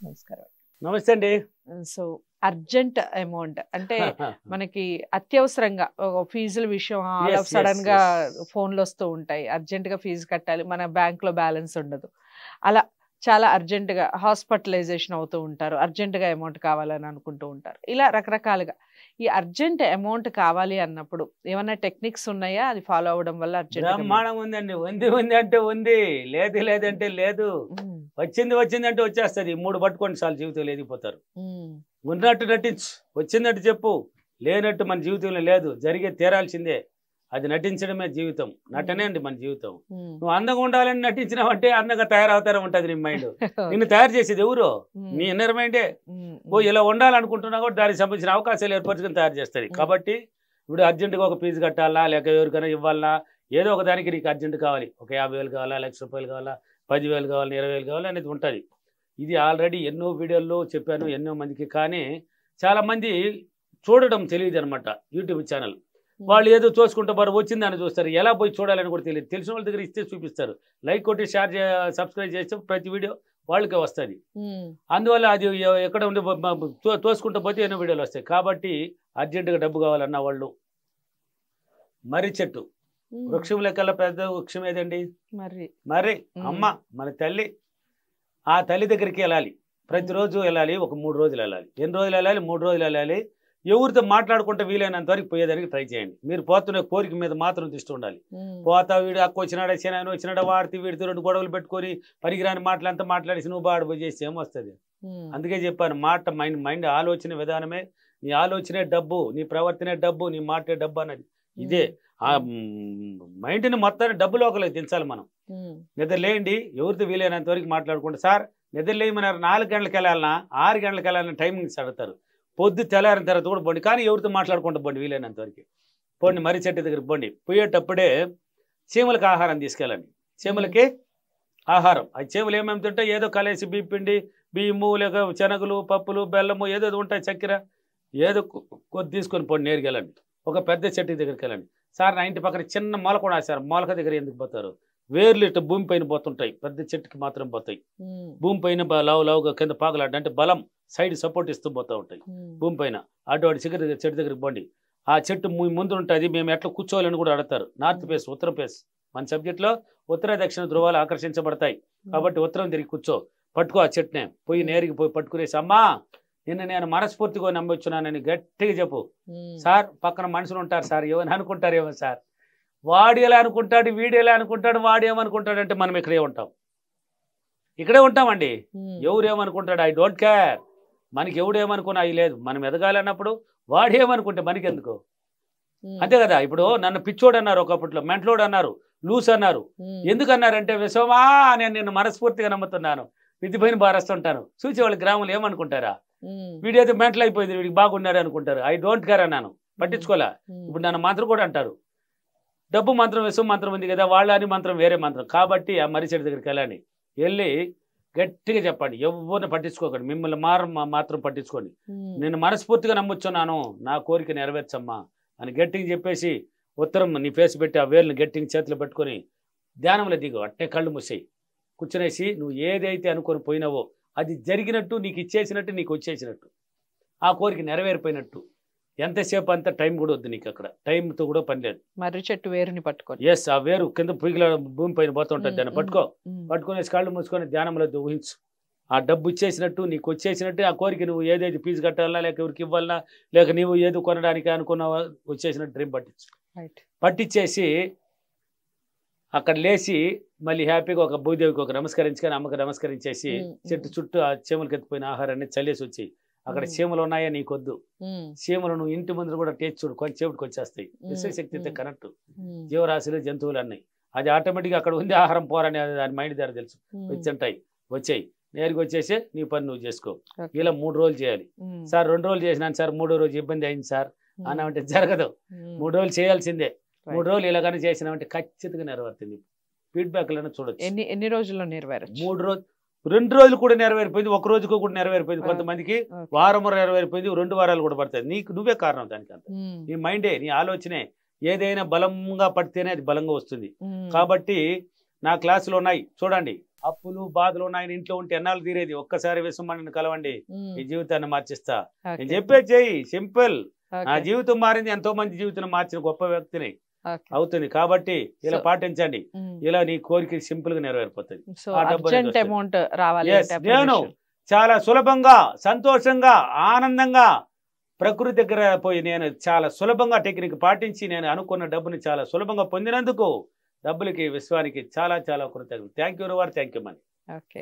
నమస్కారం. నమస్తే అండి. సో అర్జెంట్ అమౌంట్ అంటే మనకి అత్యవసరంగా ఫీజుల విషయం ఆల్ ఆఫ్ సడన్ గా ఫోన్లు వస్తూ ఉంటాయి. అర్జెంట్ గా ఫీజు కట్టాలి, మన బ్యాంక్ లో బ్యాలెన్స్ ఉండదు. అలా చాలా అర్జెంట్ గా హాస్పిటలైజేషన్ అవుతూ ఉంటారు, అర్జెంట్ గా అమౌంట్ కావాలని అనుకుంటూ ఉంటారు. ఇలా రకరకాలుగా ఈ అర్జెంట్ అమౌంట్ కావాలి అన్నప్పుడు ఏమైనా టెక్నిక్స్ ఉన్నాయా? అది ఫాలో అవడం వల్ల అర్జెంట్ బ్రహ్మాండం ఉందండి. ఉంది ఉంది అంటే ఉంది, లేదు లేదంటే లేదు. వచ్చింది అంటే వచ్చేస్తుంది. 3 పట్టుకోండి చాలు, జీవితంలో ఎదిగిపోతారు. ఉన్నట్టు నటించు, వచ్చిందంటే చెప్పు, లేనట్టు మన జీవితంలో లేదు, జరిగే తీరాల్సిందే. అది నటించడమే జీవితం, నటనే అండి మన జీవితం. నువ్వు అందంగా ఉండాలని నటించినావంటే అందంగా తయారవుతారే ఉంటుంది నీ మైండ్. నిన్ను తయారు చేసేది ఎవరు? నీ ఇన్నర్ మైండే. ఇలా ఉండాలనుకుంటున్నా కూడా దానికి సంబంధించిన అవకాశాలు ఏర్పరచుకొని తయారు చేస్తుంది. కాబట్టి ఇప్పుడు అర్జెంటుగా ఒక ఫీజు కట్టాలా, లేక ఎవరికైనా ఇవ్వాలా, ఏదో ఒక దానికి నీకు అర్జెంట్ కావాలి. ఒక 50,000 కావాలా, ₹1,00,000 కావాలా, 10,000 కావాలి, 20,000 కావాలి అనేది ఉంటుంది. ఇది ఆల్రెడీ ఎన్నో వీడియోల్లో చెప్పాను ఎన్నో మందికి. కానీ చాలామంది చూడడం తెలియదు అనమాట. యూట్యూబ్ ఛానల్ వాళ్ళు ఏదో చూసుకుంటూ బారు వచ్చిందని చూస్తారు, ఎలా పోయి చూడాలని కూడా తెలియదు. తెలిసిన వాళ్ళ దగ్గర ఇస్తే చూపిస్తారు, లైక్ కొట్టి షేర్ సబ్స్క్రైబ్ చేస్తే ప్రతి వీడియో వాళ్ళకే వస్తుంది. అందువల్ల అది ఎక్కడ ఉండి తోసుకుంటూ పోతే ఎన్నో వీడియోలు వస్తాయి. కాబట్టి అర్జెంటుగా డబ్బు కావాలన్న వాళ్ళు మర్రి చెట్టు, వృక్షం లెక్కల పెద్ద వృక్షం ఏదండి? మర్రి. అమ్మ మన తల్లి, ఆ తల్లి దగ్గరికి వెళ్ళాలి. ప్రతిరోజు వెళ్ళాలి, ఒక 3 రోజులు వెళ్ళాలి. ఎన్ని రోజులు వెళ్ళాలి? 3 రోజులు వెళ్ళాలి. ఎవరితో మాట్లాడుకుంటే వీలైనంత వరకు పోయేదానికి ట్రై చేయండి. మీరు పోతున్న కోరిక మీద మాత్రం దృష్టి ఉండాలి. పోతా వీడు అక్క వచ్చినాడా, శనాయన వచ్చినాడా, వాడితే వీడితో 2 గొడవలు పెట్టుకొని పనికిరాని మాటలంతా మాట్లాడేసి నువ్వు బాడు చేసి ఏమొస్తుంది? అందుకే చెప్పాను, మాట మైండ్ ఆలోచన విధానమే, నీ ఆలోచనే డబ్బు, నీ ప్రవర్తనే డబ్బు, నీ మాటే డబ్బు అన్నది ఇదే. ఆ మైండ్ని మొత్తాన్ని డబ్బులోకి దించాలి మనం. నిద్రలేయండి, ఎవరితో వీలైనంత వరకు మాట్లాడుకుంటే. సార్ నిద్రలేయమన్నారు, 4 గంటలకు వెళ్ళాలన్నా 6 గంటలకు వెళ్ళాలన్నా టైమింగ్స్ అడుగుతారు. పొద్దు తెల్లారిన తర్వాత కూడా పోండి, కానీ ఎవరితో మాట్లాడుకుంటూ పోండి వీలైనంత వరకు. పోండి, మర్రి చెట్టు దగ్గరికి పోండి. పోయేటప్పుడే చీమలకు ఆహారం తీసుకెళ్ళండి. చీమలకి ఆహారం, ఆ చీమలు ఏమేమి తింటాయి? ఏదో కలేసి బియ్యపిండి, బియ్యము, లేక శనగలు, పప్పులు, బెల్లము, ఏదో ఉంటాయి, చక్కెర, ఏదో కొద్ది తీసుకొని పోండి. నేరుగా వెళ్ళండి, ఒక పెద్ద చెట్టు దగ్గరికి వెళ్ళండి. సార్ నా ఇంటి పక్కన చిన్న మొలక కూడా సార్, మొలక దగ్గర ఎందుకు పోతారు? వేర్లు ఇట్లా భూమి పైన పోతుంటాయి, పెద్ద చెట్టుకి మాత్రం పోతాయి. భూమి పైన లావుగా కింద పాకలాట అంటే బలం, సైడ్ సపోర్ట్ ఇస్తూ పోతూ ఉంటాయి భూమి పైన. అటువంటి చెట్టు దగ్గరికి పోండి. ఆ చెట్టు ముందు ఉంటుంది, మేము ఎట్లా కూర్చోవాలని కూడా అడతారు. నార్త్ ఫేస్, ఉత్తర ఫేస్. మన సబ్జెక్ట్లో ఉత్తర దక్షిణ ధ్రువాలు ఆకర్షించబడతాయి. కాబట్టి ఉత్తరం తిరిగి కూర్చో, పట్టుకో ఆ చెట్టునే. పోయి నేరుగా పోయి పట్టుకునేసి, అమ్మా నిన్న నేను మనస్ఫూర్తిగా నమ్మొచ్చున్నానని గట్టిగా చెప్పు. సార్ పక్కన మనుషులు ఉంటారు సార్, ఏమని అనుకుంటారేమో సార్, వాడు ఎలా అనుకుంటాడు, వీడు ఎలా అనుకుంటాడు, వాడు ఏమనుకుంటాడు అంటే మనం ఇక్కడే ఉంటాం, ఇక్కడే ఉంటామండి. ఎవరేమనుకుంటాడు ఐ డోంట్ కేర్. మనకి ఎవడేమనుకున్నా అవి లేదు. మనం ఎదగాలన్నప్పుడు వాడు ఏమనుకుంటే మనకెందుకు? అంతే కదా. ఇప్పుడు నన్ను పిచ్చోడు అన్నారు, ఒకప్పట్లో మెంటలోడు అన్నారు, లూస్ అన్నారు. ఎందుకన్నారంటే విశ్వమా నేను నిన్ను మనస్ఫూర్తిగా నమ్ముతున్నాను, విధిపైన బారేస్తుంటాను. చూసి వాళ్ళ గ్రామంలో ఏమనుకుంటారా, వీడైతే మెంటల్ అయిపోయింది, వీడికి బాగున్నారు అనుకుంటారు. ఐ డోంట్ కేర్ అన్నాను, పట్టించుకోలే. ఇప్పుడు నన్ను మంత్రం కూడా అంటారు, డబ్బు మంత్రం విశ్వం మంత్రం ఉంది కదా, వాళ్ళ అని మంత్రం వేరే మంత్రం. కాబట్టి ఆ మర్రి చెట్టు దగ్గరికి వెళ్ళండి, వెళ్ళి గట్టిగా చెప్పండి, ఎవరిని పట్టించుకోకండి, మిమ్మల్ని మాత్రం పట్టించుకోండి. నేను మనస్ఫూర్తిగా నమ్ముచున్నాను, నా కోరిక నెరవేర్చమ్మా అని గట్టిగా చెప్పేసి ఉత్తరం నీ ఫేస్ పెట్టి ఆ వేర్లను గట్టిగా చేతిలో పెట్టుకొని ధ్యానంలో దిగు. అట్టే కళ్ళు మూసేయి, కూర్చునేసి నువ్వు ఏదైతే అనుకొని పోయినావో అది జరిగినట్టు, నీకు ఇచ్చేసినట్టు, నీకు వచ్చేసినట్టు, ఆ కోరిక నెరవేరిపోయినట్టు. ఎంతసేపు అంతా టైం కూడా వద్దు నీకు, అక్కడ టైంతో కూడా పని లేదు. మర్రి చెట్టు వేరుని పట్టుకో. ఎస్, ఆ వేరు కింద పీగిల భూమి పైన పోతుంటుంది, దాన్ని పట్టుకునేసి కళ్ళు మూసుకొని ధ్యానంలో ఊహించు. ఆ డబ్బు ఇచ్చేసినట్టు, నీకు వచ్చేసినట్టు, ఆ కోరిక నువ్వు ఏదైతే ఫీజు కట్టాలన్నా, లేక ఎవరికి ఇవ్వాలన్నా, లేక నువ్వు ఏదో కొనడానికి అనుకున్నావా వచ్చేసినట్టు డ్రీమ్ పట్టించేసి అక్కడ లేచి మళ్ళీ హ్యాపీగా ఒక భూదేవికి ఒక నమస్కరించుకొని, అమ్మకి నమస్కరించేసి చెట్టు చుట్టూ ఆ చీమలకి ఎత్తిపోయిన ఆహారాన్ని చల్లేసి వచ్చి, అక్కడ చీమలు ఉన్నాయా నీకొద్దు, చీమలు నువ్వు ఇంటి ముందు కూడా టేస్ట్ చూడు, కొంచెంసేపటికి వచ్చేస్తాయి. విశ్వశక్తితో కనెక్ట్, జీవరాశులు జంతువులు అన్నాయి. అది ఆటోమేటిక్గా అక్కడ ఉంది ఆహారం పోరని దాని మైండ్ ద్వారా తెలుసు. వచ్చి వచ్చాయి, నేరుగా వచ్చేసి నీ పని నువ్వు చేసుకో. ఇలా 3 రోజులు చేయాలి. సార్ 2 రోజులు చేసినాను సార్, 3వ రోజు ఇబ్బంది అయింది సార్ అన్నామంటే జరగదు. 3 రోజులు చేయాల్సిందే. 3 రోజులు ఇలాగానే చేసినామంటే ఖచ్చితంగా నెరవేరుతుంది. ఫీడ్బ్యాక్లను చూడొచ్చు. ఎన్ని రోజుల్లో నెరవేరచ్చు? 3 రోజులు, 2 రోజులు కూడా నెరవేరిపోయింది, 1 రోజుకు కూడా నెరవేరిపోయింది. కొంతమందికి వారం నెరవేరిపోయింది, 2 వారాలు కూడా పడుతుంది. నువ్వే కారణం దానికి. అంత నీ మైండే, నీ ఆలోచనే. ఏదైనా బలంగా పడితేనే అది బలంగా వస్తుంది. కాబట్టి నా క్లాసులు ఉన్నాయి చూడండి, అప్పులు బాధలు ఆయన ఇంట్లో ఉంటే ఎన్నాళ్ళు తీరేది, ఒక్కసారి విశ్వమణిని కలవండి, మీ జీవితాన్ని మార్చిస్తా. నేను చెప్పేది చెయ్యి, సింపుల్. నా జీవితం మారింది, ఎంతో మంది జీవితం మార్చిన గొప్ప వ్యక్తిని అవుతుంది. కాబట్టి ఇలా పాటించండి, ఇలా నీ కోరిక సింపుల్ గా నెరవేరిపోతుంది. నేను చాలా సులభంగా, సంతోషంగా, ఆనందంగా ప్రకృతి దగ్గర పోయి నేను చాలా సులభంగా టెక్నిక్ పాటించి నేను అనుకున్న డబ్బుని చాలా సులభంగా పొందినందుకు డబ్బులకి, విశ్వానికి చాలా చాలా కృతజ్ఞతలు. Thank you. Thank you money. Okay.